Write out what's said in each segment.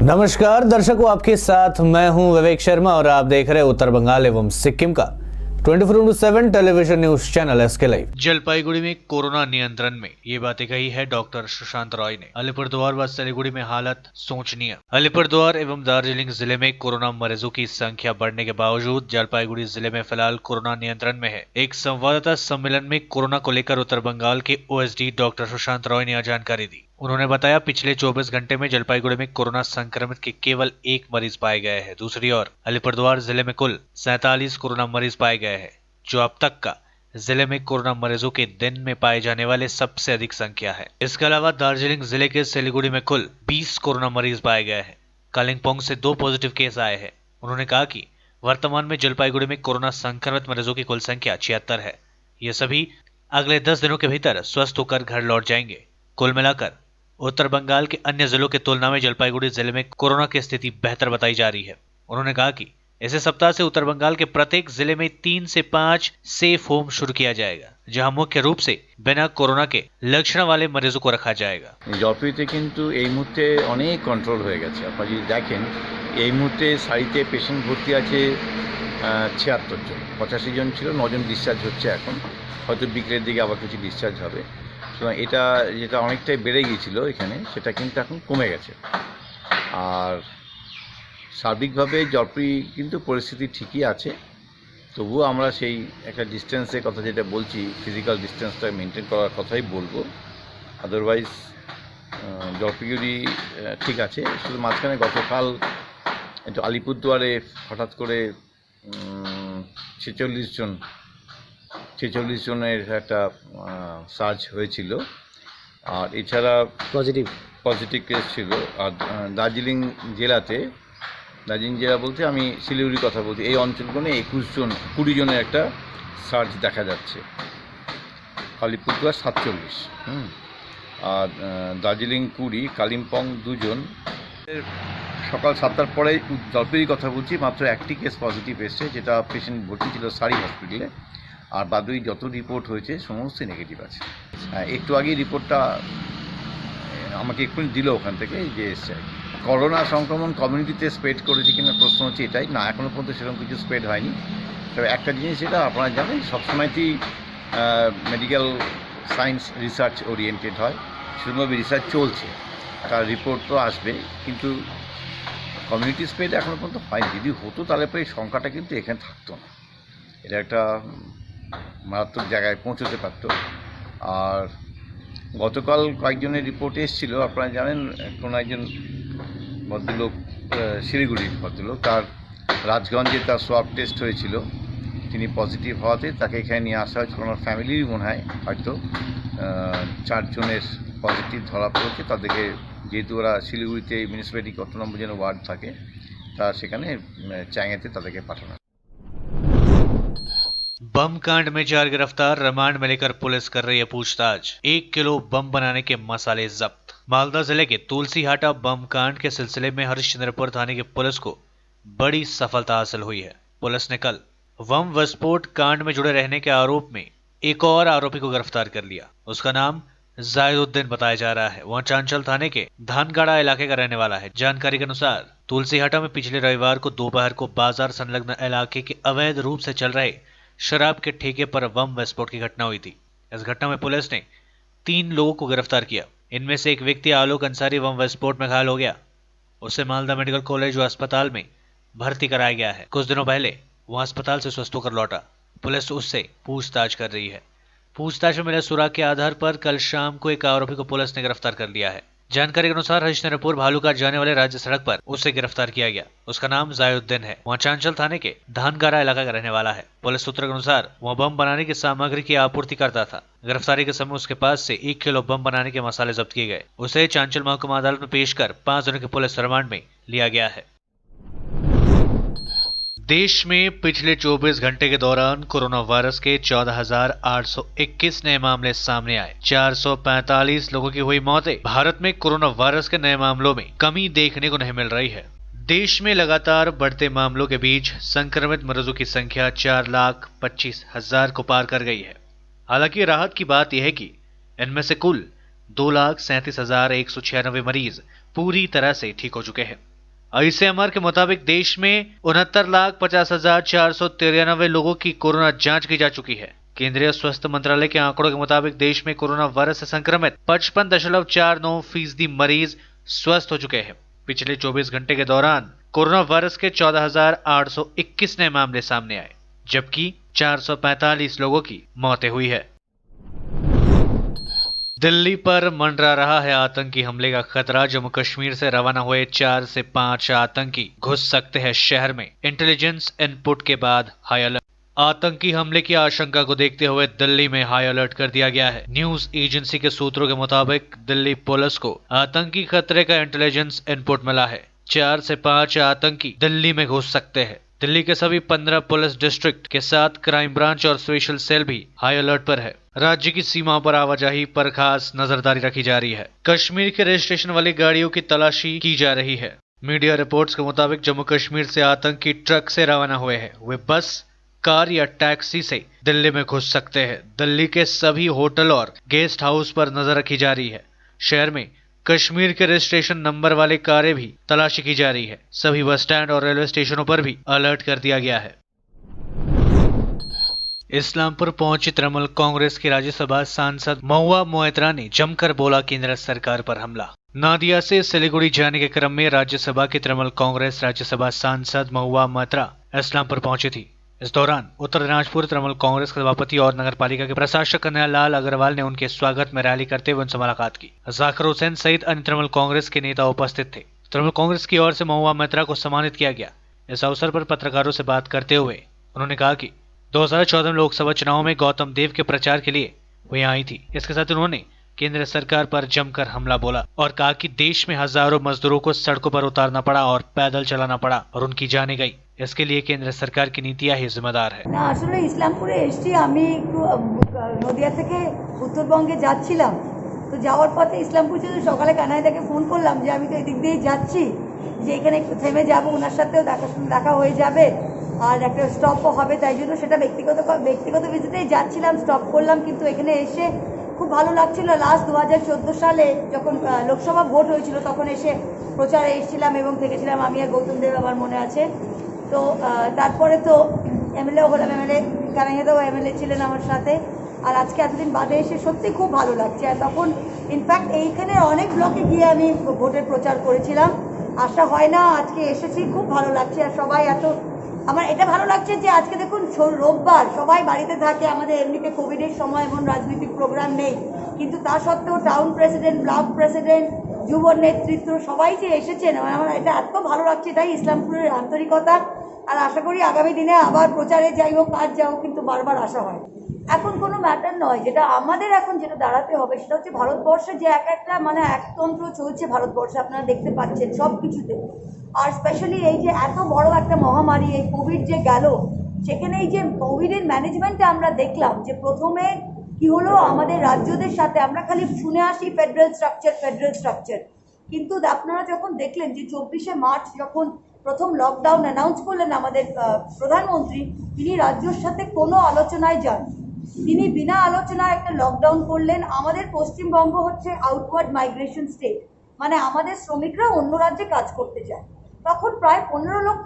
नमस्कार दर्शकों, आपके साथ मैं हूं विवेक शर्मा और आप देख रहे हैं उत्तर बंगाल एवं सिक्किम का 24/7 television news channel SK live. Jalpaiguri में कोरोना नियंत्रण में ये बातें कही है डॉक्टर सुशांत रॉय ने। अलीपुरद्वार व सिलीगुड़ी में हालत सोचनीय। अलीपुरद्वार एवं दार्जिलिंग जिले में कोरोना मरीजों की संख्या बढ़ने के बावजूद जलपाईगुड़ी जिले में फिलहाल कोरोना नियंत्रण में है। एक संवाददाता सम्मेलन में कोरोना को लेकर उत्तर बंगाल के ओएसडी डॉक्टर सुशांत रॉय ने यह जानकारी दी। उन्होंने बताया, पिछले 24 घंटे में जलपाईगुड़ी में कोरोना संक्रमित के केवल एक मरीज पाए गए हैं। दूसरी ओर अलीपुरद्वार जिले में कुल 47 कोरोना मरीज पाए गए हैं, जो अब तक का जिले में कोरोना मरीजों के दिन में पाए जाने वाले सबसे अधिक संख्या है। इसके अलावा दार्जिलिंग जिले के सिलीगुड़ी में कुल 20 कोरोना मरीज पाए गए हैं। कालिम्पोंग से 2 पॉजिटिव केस आए हैं। उन्होंने कहा कि वर्तमान में जलपाईगुड़ी में कोरोना संक्रमित मरीजों की कुल संख्या 76 है। ये सभी अगले 10 दिनों के भीतर स्वस्थ होकर घर लौट जाएंगे। कुल मिलाकर उत्तर बंगाल के अन्य जिलों की तुलना में जलपाईगुड़ी जिले में कोरोना की स्थिति बेहतर बताई जा रही है। उन्होंने कहा कि इसी सप्ताह से उत्तर बंगाल के प्रत्येक जिले में 3 से 5 सेफ होम शुरू किया जाएगा, जहां मुख्य रूप से बिना कोरोना के लक्षण वाले मरीजों को रखा जाएगा। জলপাইগুড়িতে কিন্তু এই মুহূর্তে অনেক কন্ট্রোল হয়ে গেছে। আপনারা যদি দেখেন এই মুহূর্তে সারিতে পেশেন্ট ভর্তি আছে ৭৬ জন, ৮৫ জন ছিল, 9 জন ডিসচার্জ হচ্ছে। এখন হয়তো বিকেলের দিকে আবার কিছু ডিসচার্জ হবে। সুতরাং এটা যেটা অনেকটাই বেড়ে গিয়েছিল এখানে, সেটা কিন্তু এখন কমে গেছে। আর সার্বিকভাবে জলপাইগুড়ি কিন্তু পরিস্থিতি ঠিকই আছে। তবুও আমরা সেই একটা ডিস্টেন্সের কথা যেটা বলছি, ফিজিক্যাল ডিস্টেন্সটা মেনটেন করার কথাই বলবো। আদারওয়াইজ জলপাইগুড়ি ঠিক আছে। শুধু মাঝখানে গতকাল একটু আলিপুরদুয়ারে হঠাৎ করে 46 জনের একটা সার্চ হয়েছিল। আর এছাড়া পজিটিভ কেস ছিল। আর দার্জিলিং জেলা বলতে আমি শিলিগুড়ির কথা বলছি, এই অঞ্চলগুলো 20 জনের একটা সার্চ দেখা যাচ্ছে। আলিপুরদুয়ার 47, আর দার্জিলিং 20, কালিম্পং 2 জন। সকাল 7টার পরে জলপাইগুড়ির কথা বলছি, মাত্র একটি কেস পজিটিভ এসছে, যেটা পেশেন্ট ভর্তি ছিল সারি হসপিটালে। আর বাদুই যত রিপোর্ট হয়েছে সমস্ত নেগেটিভ আছে। একটু আগেই রিপোর্টটা আমাকে এক্ষুনি দিল ওখান থেকে, যে এসছে। করোনা সংক্রমণ কমিউনিটিতে স্প্রেড করেছে কিনা প্রশ্ন হচ্ছে এটাই। না, এখনও পর্যন্ত সেরকম কিছু স্প্রেড হয়নি। তবে একটা জিনিস, যেটা আপনারা জানেন, সবসময়তেই মেডিকেল সায়েন্স রিসার্চ ওরিয়েন্টেড হয়, সেরকমভাবে রিসার্চ চলছে, তার রিপোর্ট তো আসবে। কিন্তু কমিউনিটি স্প্রেড এখনও পর্যন্ত হয়নি। যদি হতো তাহলে পরে এই সংখ্যাটা কিন্তু এখানে থাকতো না, এটা একটা মারাত্মক জায়গায় পৌঁছতে পারত। আর গতকাল কয়েকজনের রিপোর্ট এসেছিলো, আপনারা জানেন, কোনো একজন ভদ্রলোক, শিলিগুড়ির ভদ্রলোক, তার রাজগঞ্জে তার সোয়াব টেস্ট হয়েছিল, তিনি পজিটিভ হওয়াতে তাকে এখানে নিয়ে আসা হয়েছিল। ওনার ফ্যামিলিরই মনে হয় হয়তো 4 জনের পজিটিভ ধরা পড়েছে। তাদেরকে, যেহেতু ওরা শিলিগুড়িতে মিউনিসিপ্যালিটি কত নম্বর যেন ওয়ার্ড থাকে, তা সেখানে চাঙ্গাতে তাদেরকে পাঠানো। बम कांड में 4 गिरफ्तार, रिमांड में लेकर पुलिस कर रही है पूछताछ। 1 किलो बम बनाने के मसाले जब्त। मालदा जिले के तुलसीहाटा बम कांड के सिलसिले में हरिश्चंद्रपुर थाने की पुलिस को बड़ी सफलता हासिल हुई है। पुलिस ने कल बम विस्फोट कांड में जुड़े रहने के आरोप में एक और आरोपी को गिरफ्तार कर लिया। उसका नाम जाहिदुद्दीन बताया जा रहा है। वह चांचल थाने के धानगाड़ा इलाके का रहने वाला है। जानकारी के अनुसार तुलसीहाटा में पिछले रविवार को दोपहर को बाजार संलग्न इलाके के अवैध रूप से चल रहे शराब के ठेके पर बम विस्फोट की घटना हुई थी। इस घटना में पुलिस ने 3 लोगों को गिरफ्तार किया। इनमें से एक व्यक्ति आलोक अंसारी बम विस्फोट में घायल हो गया। उसे मालदा मेडिकल कॉलेज व अस्पताल में भर्ती कराया गया है। कुछ दिनों पहले वह अस्पताल से स्वस्थ होकर लौटा। पुलिस उससे पूछताछ कर रही है। पूछताछ में मिले सुराग के आधार पर कल शाम को एक आरोपी को पुलिस ने गिरफ्तार कर लिया है। जानकारी के अनुसार हरिश्चंद्रपुर भालूकाट जाने वाले राज्य सड़क पर उसे गिरफ्तार किया गया। उसका नाम जाहिदुद्दीन है। वह चांचल थाने के धानगाड़ा इलाका का रहने वाला है। पुलिस सूत्रों के अनुसार वह बम बनाने की सामग्री की आपूर्ति करता था। गिरफ्तारी के समय उसके पास से 1 किलो बम बनाने के मसाले जब्त किए गए। उसे चांचल महकुमा अदालत में पेश कर 5 दिनों के पुलिस रिमांड में लिया गया है। देश में पिछले 24 घंटे के दौरान कोरोना वायरस के 14,821 नए मामले सामने आए। 445 लोगों की हुई मौतें। भारत में कोरोना वायरस के नए मामलों में कमी देखने को नहीं मिल रही है। देश में लगातार बढ़ते मामलों के बीच संक्रमित मरीजों की संख्या 4,25,000 को पार कर गई है। हालांकि राहत की बात यह है कि इनमें से कुल 2,37,196 मरीज पूरी तरह से ठीक हो चुके हैं। आईसीएमआर के मुताबिक देश में 69,50,493 लोगों की कोरोना जांच की जा चुकी है। केंद्रीय स्वास्थ्य मंत्रालय के आंकड़ों के मुताबिक देश में कोरोना वायरस से संक्रमित 55.49% मरीज स्वस्थ हो चुके हैं। पिछले 24 घंटे के दौरान कोरोना वायरस के 14,821 नए मामले सामने आए, जबकि 445 लोगों की मौतें हुई है। दिल्ली पर मंडरा रहा है आतंकी हमले का खतरा। जम्मू कश्मीर से रवाना हुए 4 से 5 आतंकी घुस सकते हैं शहर में। इंटेलिजेंस इनपुट के बाद हाई अलर्ट। आतंकी हमले की आशंका को देखते हुए दिल्ली में हाई अलर्ट कर दिया गया है। न्यूज एजेंसी के सूत्रों के मुताबिक दिल्ली पुलिस को आतंकी खतरे का इंटेलिजेंस इनपुट मिला है। 4 से 5 आतंकी दिल्ली में घुस सकते हैं। दिल्ली के सभी 15 पुलिस डिस्ट्रिक्ट के साथ क्राइम ब्रांच और स्पेशल सेल भी हाई अलर्ट पर है। राज्य की सीमा पर आवाजाही पर खास नजरदारी रखी जा रही है। कश्मीर के रजिस्ट्रेशन वाली गाड़ियों की तलाशी की जा रही है। मीडिया रिपोर्ट्स के मुताबिक जम्मू कश्मीर से आतंकी ट्रक से रवाना हुए हैं। वे बस, कार या टैक्सी से दिल्ली में घुस सकते हैं। दिल्ली के सभी होटल और गेस्ट हाउस पर नजर रखी जा रही है। शहर में कश्मीर के रजिस्ट्रेशन नंबर वाले कारें भी तलाशी की जा रही है। सभी बस स्टैंड और रेलवे स्टेशनों पर भी अलर्ट कर दिया गया है। इस्लामपुर पहुंची तृणमूल कांग्रेस की राज्यसभा सांसद महुआ मोइत्रा ने जमकर बोला केंद्र सरकार पर हमला। नादिया से सिलीगुड़ी जाने के क्रम में राज्यसभा की तृणमूल कांग्रेस राज्यसभा सांसद महुआ मोइत्रा इस्लामपुर पहुंची थी। इस दौरान उत्तर दिनाजपुर तृणमूल कांग्रेस के सभापति और नगरपालिका के प्रशासक कन्हैयालाल अग्रवाल ने उनके स्वागत में रैली करते हुए उनसे मुलाकात की। जाकिर हुसैन सहित अन्य तृणमूल कांग्रेस के नेता उपस्थित थे। तृणमूल कांग्रेस की ओर से महुआ मोइत्रा को सम्मानित किया गया। इस अवसर पर पत्रकारों से बात करते हुए उन्होंने कहा कि 2014 में लोकसभा चुनाव में गौतम देव के प्रचार के लिए वह आई थी। इसके साथ उन्होंने केंद्र सरकार पर जमकर हमला बोला और कहा कि देश में हजारों मजदूरों को सड़कों पर उतारना पड़ा और पैदल चलाना पड़ा और उनकी जाने गई। इसके लिए केंद्र सरकार की नीतियां ही जिम्मेदार है। না আসলে ইসলামপুরে এসছি আমি একটু নদিয়া থেকে উত্তরবঙ্গে যাচ্ছিলাম। তো যাওয়ার পথে ইসলামপুর ছিল সকালে কানাইদাকে ফোন করলাম যে আমি তো এদিক দিয়েই যাচ্ছি, যে এখানে একটু থেমে যাব, ওনার সাথেও দেখা হয়ে যাবে আর একটা স্টপও হবে, তাই জন্য সেটা ব্যক্তিগত ভিজিটেই যাচ্ছিলাম, স্টপ করলাম। কিন্তু এখানে এসে খুব ভালো লাগছিল। লাস্ট 2014 সালে যখন লোকসভা ভোট হয়েছিল তখন এসে প্রচারে এসেছিলাম এবং থেকেছিলাম আমি আর গৌতম দেব, আমার মনে আছে। তো তারপরে তো এমএলএও হলাম, এমএলএ কানাইয়াদাও এমএলএ ছিলেন আমার সাথে। আর আজকে এতদিন বাদে এসে সত্যি খুব ভালো লাগছে। আর তখন ইনফ্যাক্ট এইখানে অনেক ব্লকে গিয়ে আমি ভোটের প্রচার করেছিলাম। আশা হয় না, আজকে এসেছি, খুব ভালো লাগছে। আর সবাই আমার এটা ভালো লাগছে যে আজকে দেখুন রোববার, সবাই বাড়িতে থাকে, আমাদের এমনিতে কোভিডের সময় এমন রাজনৈতিক প্রোগ্রাম নেই, কিন্তু তা সত্ত্বেও টাউন প্রেসিডেন্ট, ব্লক প্রেসিডেন্ট, যুব নেতৃত্ব সবাই যে এসেছেন, আমার এটা এত ভালো লাগছে। এটাই ইসলামপুরের আন্তরিকতা। আর আশা করি আগামী দিনে আবার প্রচারে যাই হোক আর যাও, কিন্তু বারবার আসা হয়। এখন কোনো ম্যাটার নয়, যেটা আমাদের এখন যেটা দাঁড়াতে হবে সেটা হচ্ছে ভারতবর্ষে যে একটা একতন্ত্র চলছে ভারতবর্ষে, আপনারা দেখতে পাচ্ছেন সব কিছুতে। আর স্পেশালি এই যে এত বড় একটা মহামারী, এই কোভিড যে গেল, সেখানে এই যে কোভিডের ম্যানেজমেন্টে আমরা দেখলাম যে প্রথমে কি হলো, আমাদের রাজ্যদের সাথে আমরা খালি শুনে আসি ফেডারেল স্ট্রাকচার, কিন্তু আপনারা যখন দেখলেন যে 24শে মার্চ যখন প্রথম লকডাউন অ্যানাউন্স করলেন আমাদের প্রধানমন্ত্রী, তিনি রাজ্যের সাথে কোনো আলোচনায় যান, তিনি বিনা আলোচনায় একটা লকডাউন করলেন। আমাদের পশ্চিমবঙ্গ হচ্ছে আউটওয়ার্ড মাইগ্রেশন স্টেট, মানে আমাদের শ্রমিকরা অন্য রাজ্যে কাজ করতে যায়। তখন প্রায় 15 লক্ষ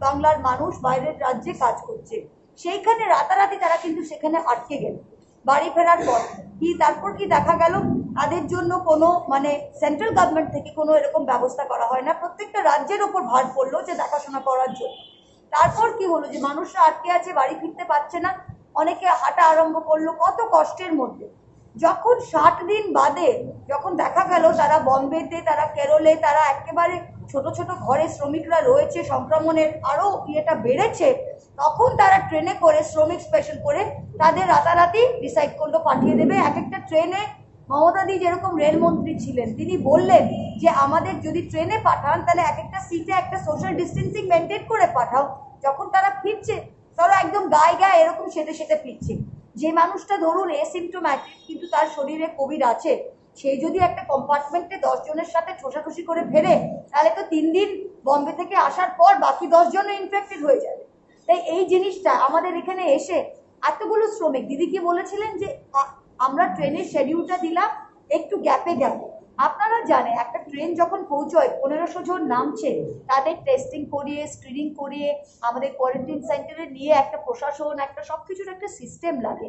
বাংলার মানুষ বাইরের রাজ্যে কাজ করছে, সেইখানে রাতারাতি তারা কিন্তু সেখানে আটকে গেল। বাড়ি ফেরার পর তারপর কি দেখা গেল, তাদের জন্য কোনো সেন্ট্রাল গভর্নমেন্ট থেকে কোনো এরকম ব্যবস্থা করা হয় না, প্রত্যেকটা রাজ্যের ওপর ভার পড়লো যে দেখাশোনা করার জন্য। তারপর কি হলো যে মানুষরা আটকে আছে, বাড়ি ফিরতে পারছে না, অনেকে হাঁটা আরম্ভ করলো কত কষ্টের মধ্যে। যখন 60 দিন বাদে যখন দেখা গেল তারা বম্বেতে, তারা কেরলে, তারা একেবারে ছোট ছোট ঘরে শ্রমিকরা রয়েছে, সংক্রমণের আরও ইয়েটা বেড়েছে, তখন তারা ট্রেনে করে শ্রমিক স্পেশাল করে তাদের রাতারাতি ডিসাইড করলো পাঠিয়ে দেবে। এক একটা ট্রেনে মমতাদি যেরকম রেলমন্ত্রী ছিলেন, তিনি বললেন যে আমাদের যদি ট্রেনে পাঠান তাহলে এক একটা সিটে একটা সোশ্যাল ডিস্টেন্সিং মেনটেন করে পাঠাও। যখন তারা ফিরছে তারা একদম গায়ে এরকম সেটে ফিরছে। যে মানুষটা ধরুন এসিমটোম্যাটিক কিন্তু তার শরীরে কোভিড আছে, সেই যদি একটা কম্পার্টমেন্টে 10 জনের সাথে ঠোসাঠুসি করে ফেরে, তাহলে তো 3 দিন বম্বে থেকে আসার পর বাকি 10 জনও ইনফেক্টেড হয়ে যাবে। তাই এই জিনিসটা আমাদের এখানে এসে এতগুলো শ্রমিক, দিদি কি বলেছিলেন যে আমরা ট্রেনের শিডিউলটা দিলাম একটু গ্যাপে, আপনারা জানেন একটা ট্রেন যখন পৌঁছয় 1500 জন নামছে, তাদের টেস্টিং করিয়ে স্ক্রিনিং করিয়ে আমাদের কোয়ারেন্টাইন সেন্টারে নিয়ে একটা প্রশাসন, একটা সবকিছুর একটা সিস্টেম লাগে।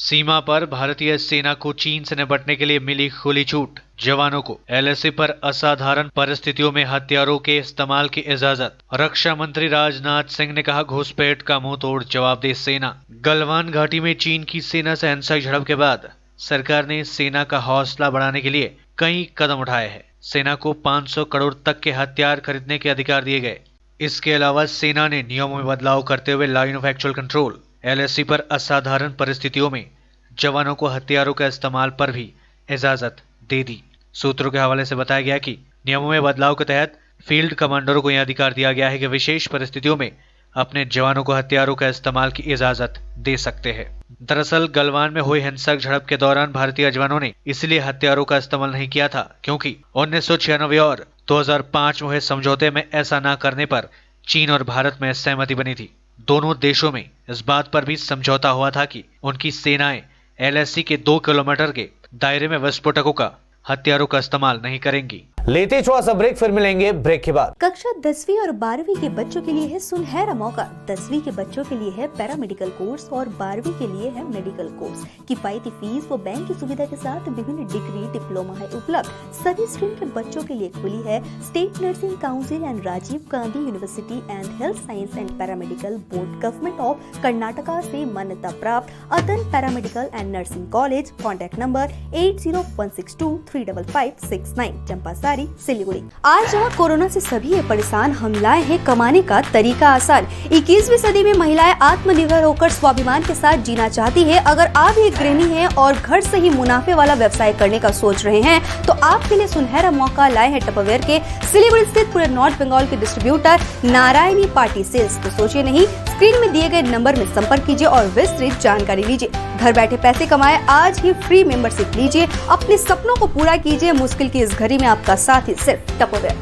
सीमा पर भारतीय सेना को चीन से निपटने के लिए मिली खुली छूट, जवानों को एलएसी पर असाधारण परिस्थितियों में हथियारों के इस्तेमाल की इजाजत। रक्षा मंत्री राजनाथ सिंह ने कहा, घुसपैठ का मुंह तोड़ जवाब दे सेना। गलवान घाटी में चीन की सेना से हिंसक झड़प के बाद सरकार ने सेना का हौसला बढ़ाने के लिए कई कदम उठाए हैं। सेना को 500 करोड़ तक के हथियार खरीदने के अधिकार दिए गए। इसके अलावा सेना ने नियमों में बदलाव करते हुए line of actual control LAC पर असाधारण परिस्थितियों में जवानों को हथियारों का इस्तेमाल पर भी इजाजत दे दी। सूत्रों के हवाले से बताया गया कि नियमों में बदलाव के तहत फील्ड कमांडरों को यह अधिकार दिया गया है कि विशेष परिस्थितियों में अपने जवानों को हथियारों का इस्तेमाल की इजाजत दे सकते हैं। दरअसल गलवान में हुई हिंसक झड़प के दौरान भारतीय जवानों ने इसलिए हथियारों का इस्तेमाल नहीं किया था क्योंकि 1996 और 2005 में हुए समझौते में ऐसा न करने पर चीन और भारत में सहमति बनी थी। दोनों देशों में इस बात पर भी समझौता हुआ था कि उनकी सेनाएं एलएसी के 2 किलोमीटर के दायरे में विस्फोटकों का हथियारों का इस्तेमाल नहीं करेंगी। लेते थोड़ा सा ब्रेक, फिर मिलेंगे ब्रेक के बाद। कक्षा 10वीं और 12वीं के बच्चों के लिए है सुनहरा मौका। 10वीं के बच्चों के लिए है पैरामेडिकल कोर्स और 12वीं के लिए है मेडिकल कोर्स। किफायती फीस व बैंक की सुविधा के साथ विभिन्न डिग्री डिप्लोमा है उपलब्ध। सभी स्ट्रीम के बच्चों के लिए खुली है state nursing council and Rajiv Gandhi university and health science and paramedical board government of Karnataka से मान्यता प्राप्त Atan paramedical and nursing college. Contact number 8016235569, Champasari, Siliguri. आज जहाँ कोरोना से सभी है परेशान, हम लाए हैं कमाने का तरीका आसान। 21वीं सदी में महिलाएं आत्मनिर्भर होकर स्वाभिमान के साथ जीना चाहती है। अगर आप एक गृहिणी हैं और घर से ही मुनाफे वाला व्यवसाय करने का सोच रहे हैं तो आपके लिए सुनहरा मौका लाए हैं टपरवेयर के सिलीगुड़ी स्थित पूरे नॉर्थ बंगाल के डिस्ट्रीब्यूटर नारायणी पार्टी सेल्स। तो सोचिए नहीं, स्क्रीन में दिए गए नंबर में संपर्क कीजिए और विस्तृत जानकारी लीजिए। घर बैठे पैसे कमाए, आज ही फ्री मेंबरशिप लीजिए, अपने सपनों को पूरा कीजिए। मुश्किल की इस घड़ी में आपका साथ ही सिर्फ टपरवेयर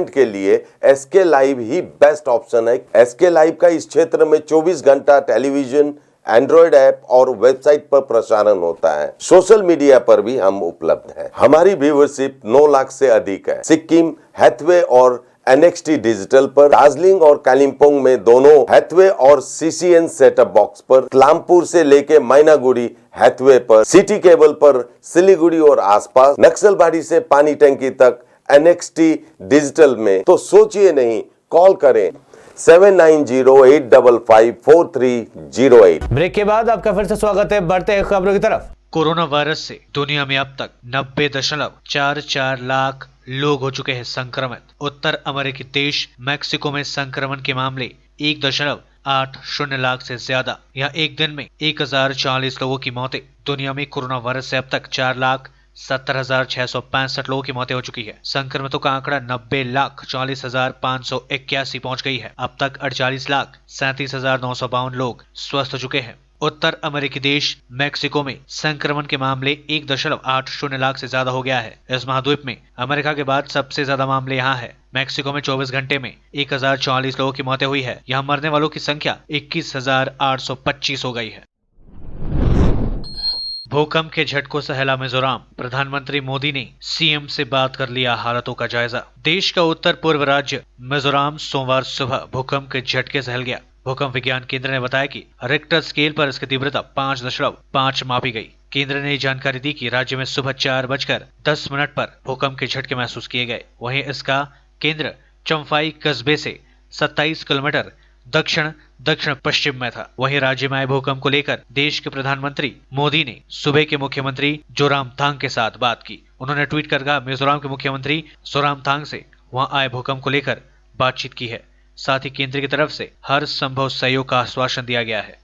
के लिए एसके लाइव ही बेस्ट ऑप्शन है। एसके लाइव का इस क्षेत्र में 24 घंटा टेलीविजन, एंड्रॉइड ऐप और वेबसाइट पर प्रसारण होता है। सोशल मीडिया पर भी हम उपलब्ध हैं। हमारी व्यूवरशिप 9 लाख से अधिक है। सिक्किम, हैथवे और NXT डिजिटल पर, दार्जिलिंग और कालिम्पोंग में दोनों हैथवे और CCN सेटअप बॉक्स पर, क्लामपुर से लेके मैनागुड़ी हैथवे पर, सिटी केबल पर सिलीगुड़ी और आसपास, नक्सलबाड़ी से पानी टंकी तक NXT डिजिटल में। तो सोचिए नहीं, कॉल करें 7908554308। ब्रेक के बाद आपका फिर से स्वागत है। बढ़ते हैं खबरों की तरफ। कोरोना वायरस से दुनिया में अब तक 90.44 लाख लोग हो चुके हैं संक्रमित। उत्तर अमेरिकी देश मेक्सिको में संक्रमण के मामले 1.80 लाख से ज्यादा। यहाँ एक दिन में 1040 लोगों की मौतें। दुनिया में कोरोना वायरस से अब तक 4,70,665 लोगों की मौतें हो चुकी है। संक्रमितों का आंकड़ा 90,40,581 पहुंच गई है। अब तक 48,37,952 लोग स्वस्थ हो चुके हैं। उत्तर अमेरिकी देश मेक्सिको में संक्रमण के मामले 1.80 लाख से ज्यादा हो गया है। इस महाद्वीप में अमेरिका के बाद सबसे ज्यादा मामले यहाँ है। मेक्सिको में 24 घंटे में 1040 लोगों की मौतें हुई है। यहाँ मरने वालों की संख्या 21,825 हो गई है। भूकंप के झटकों से हिला मिजोरम। प्रधानमंत्री मोदी ने सीएम से बात कर लिया हालातों का जायजा। देश का उत्तर पूर्व राज्य मिजोरम सोमवार सुबह भूकंप के झटके से हिल गया। भूकंप विज्ञान केंद्र ने बताया कि रिक्टर स्केल पर इसकी तीव्रता 5.5 मापी गई। केंद्र ने जानकारी दी कि राज्य में सुबह 4:10 पर भूकंप के झटके महसूस किए गए। वहीं इसका केंद्र चंफाई कस्बे से 27 किलोमीटर दक्षिण पश्चिम में था। वहीं राज्य में आए भूकंप को लेकर देश के प्रधानमंत्री मोदी ने सुबह के मुख्यमंत्री जोरामथांग के साथ बात की। उन्होंने ट्वीट कर कहा, मिजोरम के मुख्यमंत्री जोरामथांग से वहां आए भूकंप को लेकर बातचीत की है। साथ ही केंद्र की तरफ से हर संभव सहयोग का आश्वासन दिया गया है।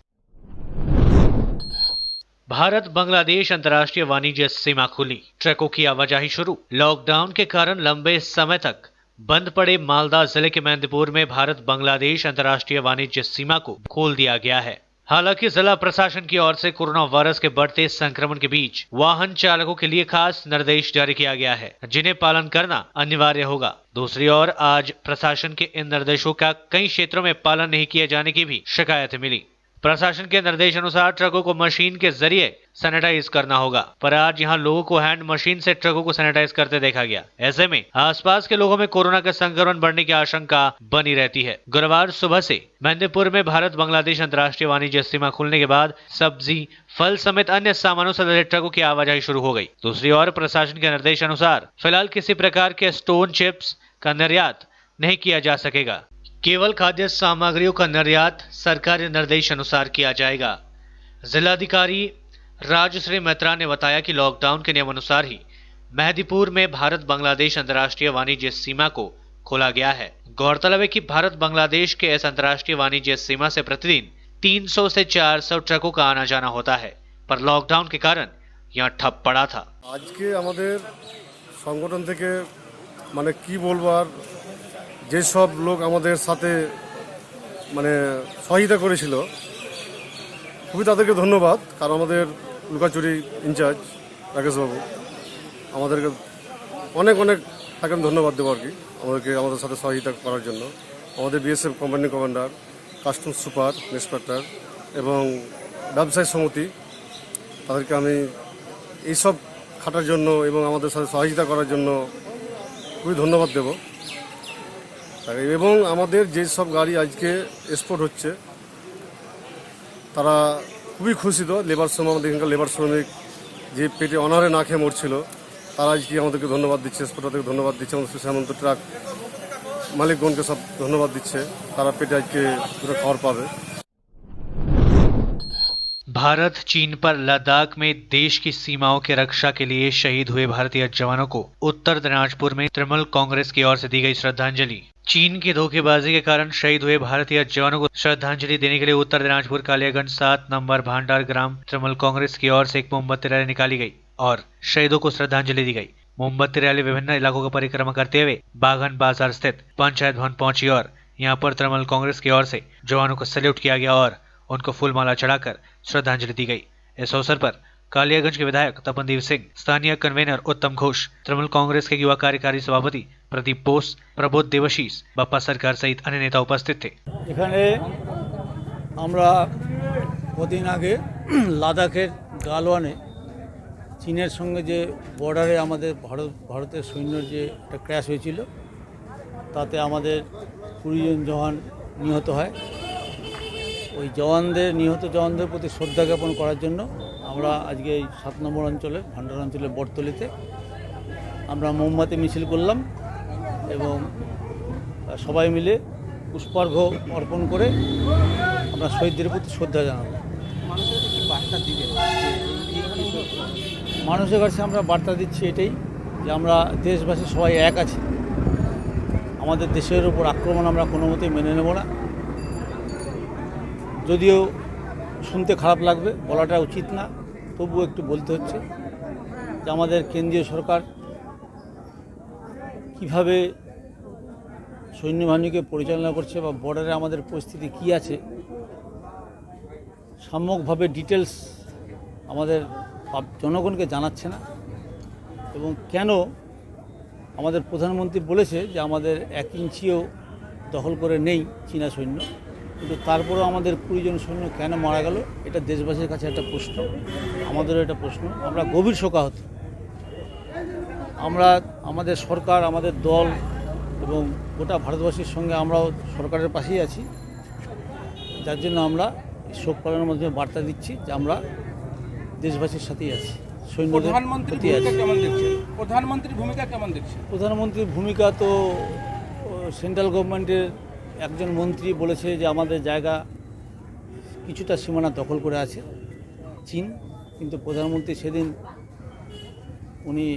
भारत बांग्लादेश अंतर्राष्ट्रीय वाणिज्य सीमा खुली, ट्रकों की आवाजाही शुरू। लॉकडाउन के कारण लंबे समय तक बंद पड़े मालदा जिले के मेहंदीपुर में भारत बांग्लादेश अंतर्राष्ट्रीय वाणिज्य सीमा को खोल दिया गया है। हालांकि जिला प्रशासन की ओर से कोरोना वायरस के बढ़ते संक्रमण के बीच वाहन चालकों के लिए खास निर्देश जारी किया गया है, जिन्हें पालन करना अनिवार्य होगा। दूसरी ओर आज प्रशासन के इन निर्देशों का कई क्षेत्रों में पालन नहीं किए जाने की भी शिकायत मिली। प्रशासन के निर्देशानुसार ट्रकों को मशीन के जरिए सैनिटाइज करना होगा, पर आज यहां लोगों को हैंड मशीन से ट्रकों को सैनिटाइज करते देखा गया। ऐसे में आसपास के लोगों में कोरोना का संक्रमण बढ़ने की आशंका बनी रहती है। गुरुवार सुबह से मेहंदीपुर में भारत बांग्लादेश अंतर्राष्ट्रीय वाणिज्य सीमा खुलने के बाद सब्जी, फल समेत अन्य सामानों से लदे ट्रकों की आवाजाही शुरू हो गई। दूसरी ओर प्रशासन के निर्देशानुसार फिलहाल किसी प्रकार के स्टोन चिप्स का निर्यात नहीं किया जा सकेगा। केवल खाद्य सामग्रियों का निर्यात सरकारी निर्देश अनुसार किया जाएगा। जिलाधिकारी राजश्री मैत्रा ने बताया कि लॉकडाउन के नियम अनुसार ही मेहंदीपुर में भारत बांग्लादेश अंतर्राष्ट्रीय वाणिज्य सीमा को खोला गया है। गौरतलब है कि भारत बांग्लादेश के इस अंतर्राष्ट्रीय वाणिज्य सीमा से प्रतिदिन 300 से 400 ट्रकों का आना जाना होता है, पर लॉकडाउन के कारण यहाँ ठप पड़ा था। আজকে আমাদের সংগঠন থেকে মানে কি বলবো আর যেসব লোক আমাদের সাথে মানে সহায়তা করেছিল খুবই তাদেরকে ধন্যবাদ। কারণ আমাদের লুকাচুরি ইনচার্জ রাকেশবাবু আমাদেরকে অনেক তাকে আমি ধন্যবাদ দেবো আর কি, আমাদের সাথে সহায়তা করার জন্য। আমাদের BSF company commander, customs super inspector এবং ব্যবসায়ী সমিতি, তাদেরকে আমি এইসব খাটার জন্য এবং আমাদের সাথে সহযোগিতা করার জন্য খুবই ধন্যবাদ দেব। এবং আমাদের যেসব গাড়ি আজকে এক্সপোর্ট হচ্ছে তারা খুবই খুশি। তো লেবার শ্রমিক, আমাদের এখানকার লেবার শ্রমিক যে পেটে অনারে না খেয়ে মরছিল, তারা আজকে আমাদেরকে ধন্যবাদ দিচ্ছে, এক্সপোর্টারদেরকে ধন্যবাদ দিচ্ছে, আমাদের সামন্ত ট্রাক মালিকগণকে সব ধন্যবাদ দিচ্ছে। তারা পেটে আজকে পুরো খাবার পাবে। भारत चीन पर लद्दाख में देश की सीमाओं की रक्षा के लिए शहीद हुए भारतीय जवानों को उत्तर दिनाजपुर में तृणमूल कांग्रेस की ओर से दी गई श्रद्धांजलि। चीन की धोखेबाजी के कारण शहीद हुए भारतीय जवानों को श्रद्धांजलि देने के लिए उत्तर दिनाजपुर कालियागंज 7 नंबर भांडार ग्राम तृणमूल कांग्रेस की ओर से एक मोमबत्ती रैली निकाली गई और शहीदों को श्रद्धांजलि दी गई। मोमबत्ती रैली विभिन्न इलाकों का परिक्रमा करते हुए बागन बाजार स्थित पंचायत भवन पहुंची और यहाँ पर तृणमूल कांग्रेस की ओर से जवानों को सैल्यूट किया गया और उनको फूलमाला चढ़ाकर श्रद्धांजलि दी गई। इस अवसर पर कालियागंज के विधायक तपनदीप सिंह, स्थानीय कन्वेनर उत्तम घोष, तृणमूल कांग्रेस के युवा कार्यकारी सभापति प्रदीप बोस, प्रबोध देवशीष, बप्पा सरकार सहित अन्य नेता उपस्थित थे। এখানে আমরা কদিন আগে লাদাখের গালওয়ানে চীনের সঙ্গে যে বর্ডারে আমাদের ভারতের সৈন্যর যে একটা ক্র্যাশ হয়েছিল, তাতে আমাদের 20 জন জওয়ান নিহত হয়। ওই নিহত জওয়ানদের প্রতি শ্রদ্ধা জ্ঞাপন করার জন্য আমরা আজকে এই 7 নম্বর অঞ্চলে ভান্ডার অঞ্চলের বটতলিতে আমরা মোমবাতি মিছিল করলাম এবং সবাই মিলে পুষ্পার্ঘ অর্পণ করে আমরা শহীদদের প্রতি শ্রদ্ধা জানাবো। মানুষের কাছে আমরা বার্তা দিচ্ছি এটাই যে আমরা দেশবাসী সবাই এক আছি। আমাদের দেশের উপর আক্রমণ আমরা কোনো মতেই মেনে নেব না। যদিও শুনতে খারাপ লাগবে, বলাটা উচিত না, তবুও একটু বলতে হচ্ছে যে আমাদের কেন্দ্রীয় সরকার কিভাবে সৈন্যবাহিনীকে পরিচালনা করছে বা বর্ডারে আমাদের পরিস্থিতি কী আছে সামগ্রিকভাবে ডিটেলস আমাদের জনগণকে জানাচ্ছে না। এবং কেন আমাদের প্রধানমন্ত্রী বলেছে যে আমাদের 1 ইঞ্চিও দখল করে নেই চীনা সৈন্য, কিন্তু তারপরেও আমাদের 20 জন সৈন্য কেন মারা গেল, এটা দেশবাসীর কাছে একটা প্রশ্ন, আমাদেরও এটা প্রশ্ন। আমরা গভীর শোকাহত। আমরা আমাদের সরকার, আমাদের দল এবং গোটা ভারতবাসীর সঙ্গে আমরাও সরকারের পাশেই আছি, যার জন্য আমরা শোক পালনের মাধ্যমে বার্তা দিচ্ছি যে আমরা দেশবাসীর সাথেই আছি, সৈন্যদের প্রতি আছি। প্রধানমন্ত্রীর ভূমিকা কেমন দেখছেন? প্রধানমন্ত্রীর ভূমিকা তো সেন্ট্রাল গভর্নমেন্টের একজন মন্ত্রী বলেছে যে আমাদের জায়গা কিছুটা সীমানা দখল করে আছে চীন, কিন্তু প্রধানমন্ত্রী সেদিন উনি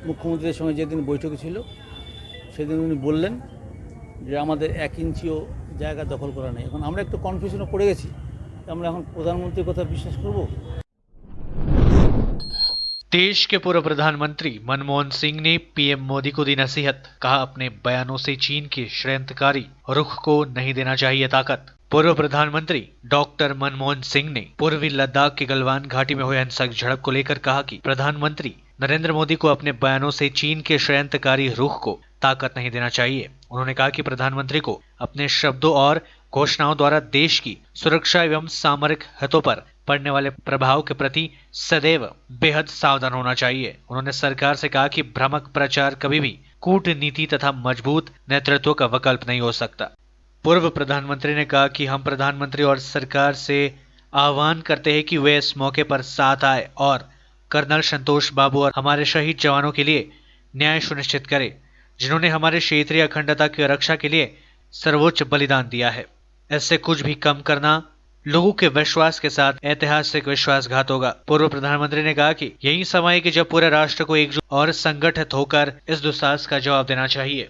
মুখ্যমন্ত্রীর সঙ্গে যেদিন বৈঠকে ছিল সেদিন উনি বললেন যে আমাদের 1 ইঞ্চিও জায়গা দখল করা নেই। এখন আমরা একটু কনফিউশনে পড়ে গেছি, আমরা এখন প্রধানমন্ত্রীর কথা বিশ্বাস করব। देश के पूर्व प्रधानमंत्री मनमोहन सिंह ने पीएम मोदी को दी नसीहत, कहा अपने बयानों से चीन के षड्यंत्रकारी रुख को नहीं देना चाहिए ताकत। पूर्व प्रधानमंत्री डॉक्टर मनमोहन सिंह ने पूर्वी लद्दाख के गलवान घाटी में हुए हिंसक झड़प को लेकर कहा कि प्रधानमंत्री नरेंद्र मोदी को अपने बयानों से चीन के षड्यंत्रकारी रुख को ताकत नहीं देना चाहिए। उन्होंने कहा कि प्रधानमंत्री को अपने शब्दों और घोषणाओं द्वारा देश की सुरक्षा एवं सामरिक हितों पर पड़ने वाले प्रभाव के प्रति सदैव बेहद सावधान होना चाहिए। उन्होंने सरकार से कहा कि भ्रामक प्रचार कभी भी कूटनीति तथा मजबूत नेतृत्व का विकल्प नहीं हो सकता। पूर्व प्रधानमंत्री ने कहा कि हम प्रधानमंत्री और सरकार से आह्वान करते हैं कि वे इस मौके पर साथ आए और कर्नल संतोष बाबू और हमारे शहीद जवानों के लिए न्याय सुनिश्चित करें, जिन्होंने हमारे क्षेत्रीय अखंडता की रक्षा के लिए सर्वोच्च बलिदान दिया है। इससे कुछ भी कम करना लोगों के विश्वास के साथ ऐतिहासिक विश्वासघात होगा। पूर्व प्रधानमंत्री ने कहा कि यही समय है कि जब पूरे राष्ट्र को एकजुट और संगठित होकर इस दुस्साहस का जवाब देना चाहिए।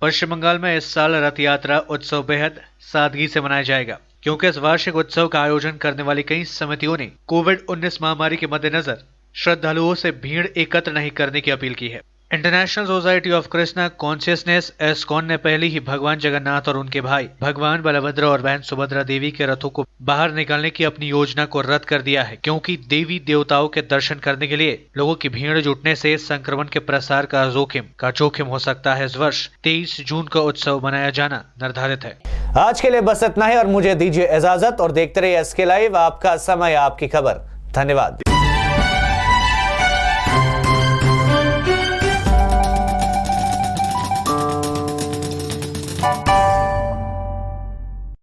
पश्चिम बंगाल में इस साल रथ यात्रा उत्सव बेहद सादगी से मनाया जाएगा, क्योंकि इस वार्षिक उत्सव का आयोजन करने वाली कई समितियों ने कोविड-19 महामारी के मद्देनजर श्रद्धालुओं से भीड़ एकत्र नहीं करने की अपील की है। International society of Krishna consciousness ISKCON ने पहले ही भगवान जगन्नाथ और उनके भाई भगवान बलभद्र और बहन सुभद्रा देवी के रथों को बाहर निकालने की अपनी योजना को रद्द कर दिया है, क्योंकि देवी देवताओं के दर्शन करने के लिए लोगों की भीड़ जुटने से संक्रमण के प्रसार का जोखिम हो सकता है। इस वर्ष 23 जून का उत्सव मनाया जाना निर्धारित है। आज के लिए बस इतना ही और मुझे दीजिए इजाजत और देखते रहिए SK लाइव, आपका समय आपकी खबर। धन्यवाद।